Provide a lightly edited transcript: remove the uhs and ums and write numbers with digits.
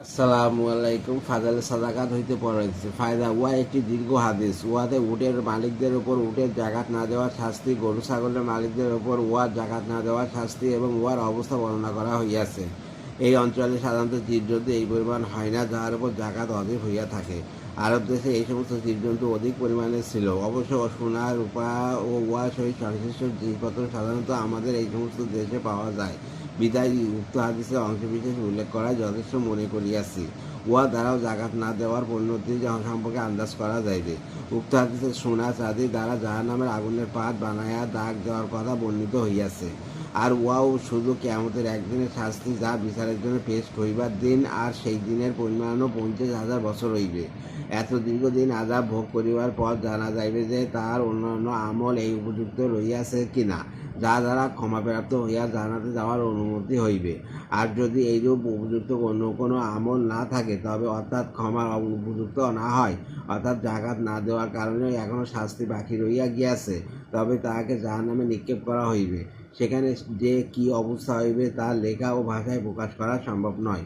আসসালামু আলাইকুম। ফাজাল সাদাকাত হইতে পড়াইছে ফায়দা উহা একটি দীর্ঘ হাদিস। উহাতে উটের মালিকদের উপর উটের জাকাত না দেওয়ার শাস্তি, গরু ছাগলের মালিকদের উপর উহার জাকাত না দেওয়ার শাস্তি এবং উহার অবস্থা বর্ণনা করা হইয়াছে। এই অঞ্চলে সাধারণত জীবজন্তু এই পরিমাণ হয় না যাহার উপর জাকাত অধিক হইয়া থাকে। আরব দেশে এই সমস্ত জীবজন্তু অধিক পরিমাণে ছিল। অবশ্য সোনা, রূপা ও উহা সহিত সংশ্লিষ্ট জিনিসপত্র সাধারণত আমাদের এই সমস্ত দেশে পাওয়া যায়, বিদায় উক্ত হাদিসের অংশবিশেষ উল্লেখ করাই যথেষ্ট মনে করিয়াছি। উহা দ্বারাও জাকাত না দেওয়ার পরিণতি সম্পর্কে আন্দাজ করা যাইবে। উক্ত হাদিসের সোনা চাঁদি দ্বারা জাহান্নামের আগুনের পাত বানাইয়া দাগ দেওয়ার কথা বর্ণিত হইয়াছে। আর উহাও শুধু কিয়ামতের একদিনের শাস্তি, যা বিচারের জন্য পেশ হইবার দিন, আর সেই দিনের পরিমাণও 50,000 বছর হইবে। এত দীর্ঘদিন আযাব ভোগ করিবার পর জানা যাইবে যে তাহার অন্যান্য আমল এই উপযুক্ত রহিয়াছে কিনা, যা দ্বারা ক্ষমাপ্রাপ্ত হইয়া জান্নাতে যাওয়ার অনুমতি হইবে। আর যদি এইরূপ উপযুক্ত অন্য কোনো আমল না থাকে, তবে অর্থাৎ ক্ষমার উপযুক্ত না হয়, অর্থাৎ জাকাত না দেওয়ার কারণে এখনও শাস্তি বাকি রহিয়া গিয়াছে, তবে তাহাকে জাহান্নামে নিক্ষেপ করা হইবে। সেখানে যে কি অবস্থা হইবে তা লেখা ও ভাষায় প্রকাশ করা সম্ভব নয়।